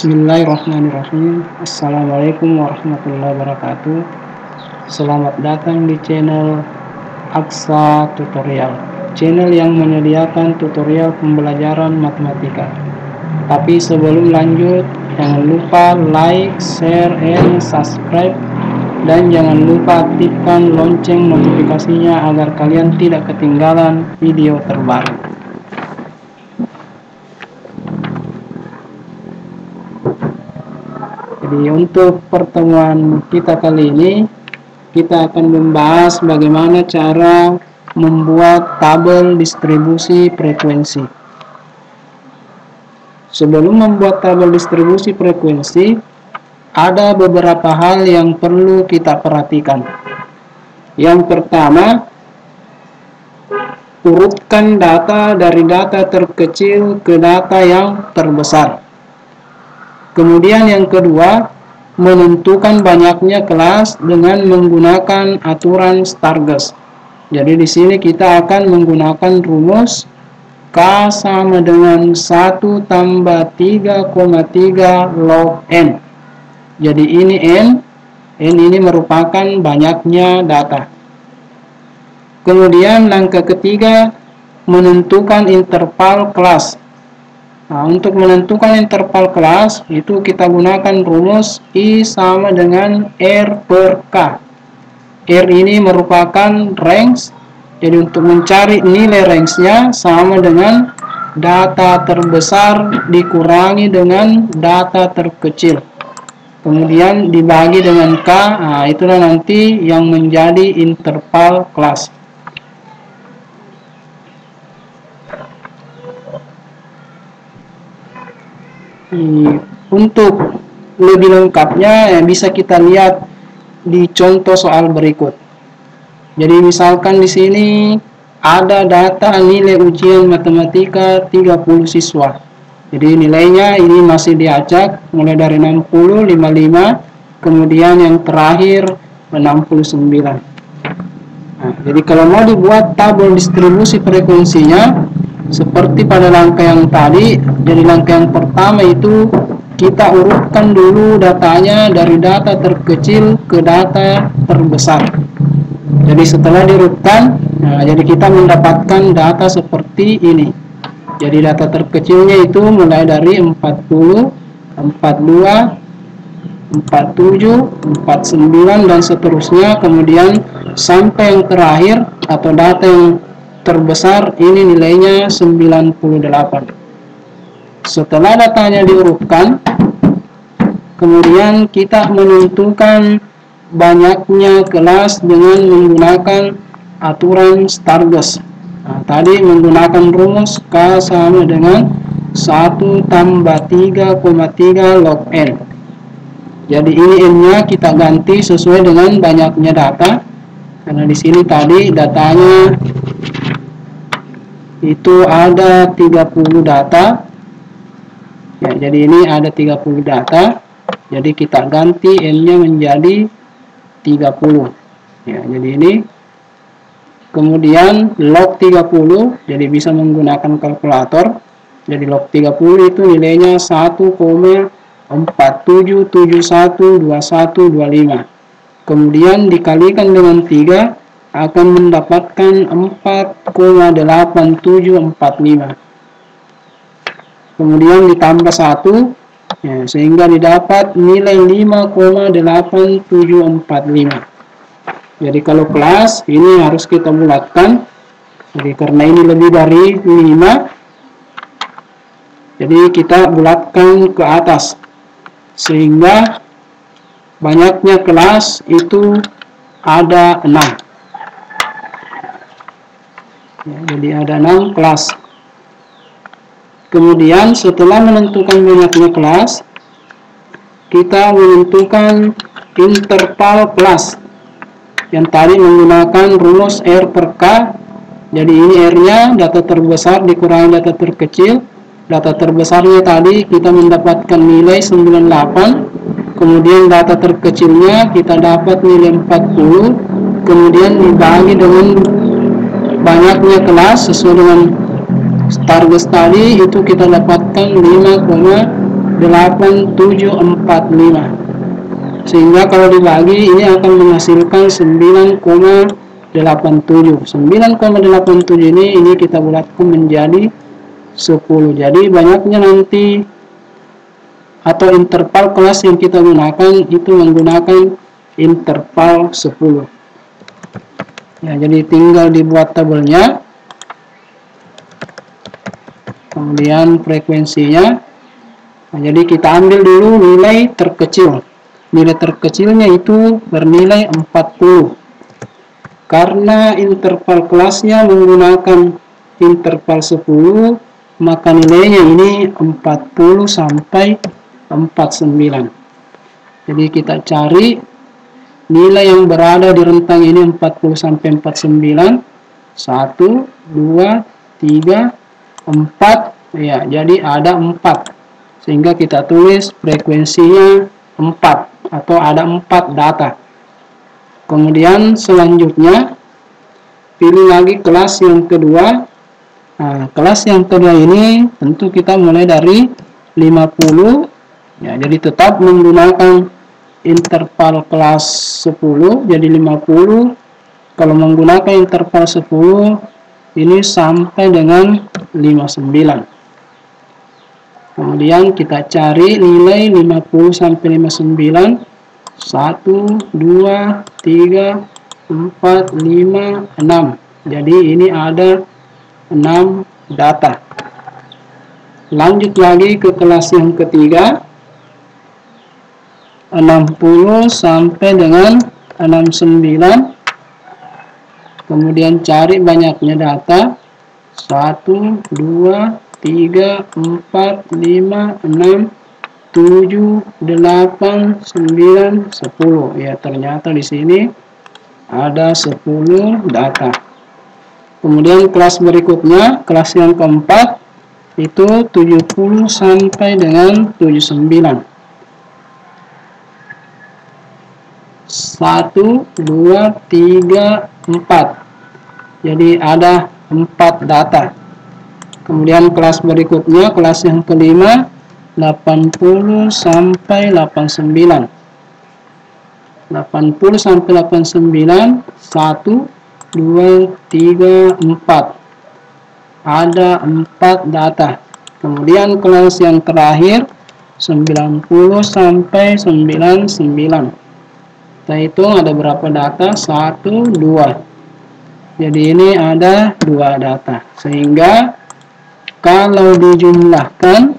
Bismillahirrahmanirrahim. Assalamualaikum warahmatullahi wabarakatuh. Selamat datang di channel Aksa Tutorial, channel yang menyediakan tutorial pembelajaran matematika. Tapi sebelum lanjut, jangan lupa like, share, and subscribe, dan jangan lupa aktifkan lonceng notifikasinya agar kalian tidak ketinggalan video terbaru. Jadi untuk pertemuan kita kali ini, kita akan membahas bagaimana cara membuat tabel distribusi frekuensi. Sebelum membuat tabel distribusi frekuensi, ada beberapa hal yang perlu kita perhatikan. Yang pertama, urutkan data dari data terkecil ke data yang terbesar. Kemudian yang kedua, menentukan banyaknya kelas dengan menggunakan aturan Stargers. Jadi di sini kita akan menggunakan rumus K sama dengan 1 tambah 3,3 log N. Jadi ini N ini merupakan banyaknya data. Kemudian langkah ketiga, menentukan interval kelas. Nah, untuk menentukan interval kelas itu kita gunakan rumus I sama dengan R per K. R ini merupakan range, jadi untuk mencari nilai range-nya sama dengan data terbesar dikurangi dengan data terkecil. Kemudian dibagi dengan K, nah itulah nanti yang menjadi interval kelas. Untuk lebih lengkapnya bisa kita lihat di contoh soal berikut. Jadi misalkan di sini ada data nilai ujian matematika 30 siswa. Jadi nilainya ini masih diacak mulai dari 60, 55, kemudian yang terakhir 69. Nah, jadi kalau mau dibuat tabel distribusi frekuensinya seperti pada langkah yang tadi, jadi langkah yang pertama itu kita urutkan dulu datanya dari data terkecil ke data terbesar. Jadi setelah diurutkan, nah, jadi kita mendapatkan data seperti ini. Jadi data terkecilnya itu mulai dari 40, 42, 47, 49 dan seterusnya, kemudian sampai yang terakhir atau data yang terbesar ini nilainya 98. Setelah datanya diurutkan, kemudian kita menentukan banyaknya kelas dengan menggunakan aturan Stargers. Nah, tadi menggunakan rumus K sama dengan 1 tambah 3,3 log N. Jadi ini N-nya kita ganti sesuai dengan banyaknya data. Karena di sini tadi datanya itu ada 30 data. Ya, jadi ini ada 30 data. Jadi kita ganti N-nya menjadi 30. Ya, jadi ini. Kemudian log 30, jadi bisa menggunakan kalkulator. Jadi log 30 itu nilainya 1,47712125. Kemudian dikalikan dengan 3 akan mendapatkan 4,8745. Kemudian ditambah 1, ya, sehingga didapat nilai 5,8745. Jadi kalau kelas ini harus kita bulatkan. Jadi karena ini lebih dari 5, jadi kita bulatkan ke atas sehingga banyaknya kelas itu ada 6. Ya, jadi ada 6 kelas. Kemudian setelah menentukan banyaknya kelas, kita menentukan interval kelas yang tadi menggunakan rumus R per K. Jadi ini R-nya data terbesar dikurangi data terkecil. Data terbesarnya tadi kita mendapatkan nilai 98, kemudian data terkecilnya kita dapat nilai 40, kemudian dibagi dengan banyaknya kelas sesuai dengan Stargers tadi itu kita dapatkan 5,8745. 8,745. Sehingga kalau dibagi ini akan menghasilkan 9,87. 9,87 ini kita bulatkan menjadi 10. Jadi banyaknya nanti atau interval kelas yang kita gunakan itu menggunakan interval 10. Ya, jadi tinggal dibuat tabelnya. Kemudian frekuensinya. Nah, jadi kita ambil dulu nilai terkecil. Nilai terkecilnya itu bernilai 40. Karena interval kelasnya menggunakan interval 10, maka nilainya ini 40 sampai 49. Jadi kita cari nilai yang berada di rentang ini 40 sampai 49. 1, 2, 3, 4. Ya, jadi ada 4. Sehingga kita tulis frekuensinya 4 atau ada 4 data. Kemudian selanjutnya pilih lagi kelas yang kedua. Nah, kelas yang kedua ini tentu kita mulai dari 50. Ya, jadi tetap menggunakan interval kelas 10, jadi 50. Kalau menggunakan interval 10 ini sampai dengan 59. Kemudian kita cari nilai 50 sampai 59. 1, 2, 3, 4, 5, 6. Jadi ini ada 6 data. Lanjut lagi ke kelas yang ketiga. 60 sampai dengan 69. Kemudian cari banyaknya data. 1, 2, 3, 4, 5, 6, 7, 8, 9, 10. Ya, ternyata di sini ada 10 data. Kemudian kelas berikutnya, kelas yang keempat itu 70 sampai dengan 79. 1, 2, 3, 4. Jadi ada 4 data. Kemudian kelas berikutnya, kelas yang kelima, 80 sampai 89. 80 sampai 89. 1, 2, 3, 4. Ada 4 data. Kemudian kelas yang terakhir, 90 sampai 99. Kita hitung ada berapa data? 1, 2. Jadi ini ada 2 data. Sehingga kalau dijumlahkan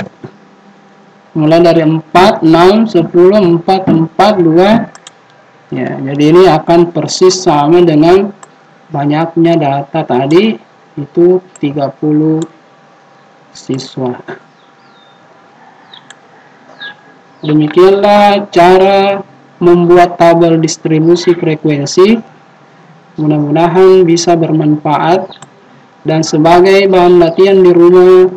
mulai dari 4, 6, 10, 4, 4, 2. Ya, jadi ini akan persis sama dengan banyaknya data tadi, itu 30 siswa. Demikianlah cara membuat tabel distribusi frekuensi. Mudah-mudahan bisa bermanfaat. Dan sebagai bahan latihan di rumah,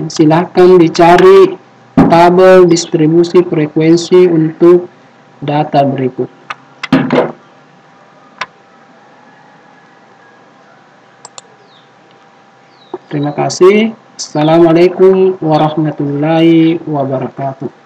silahkan dicari tabel distribusi frekuensi untuk data berikut. Terima kasih. Assalamualaikum warahmatullahi wabarakatuh.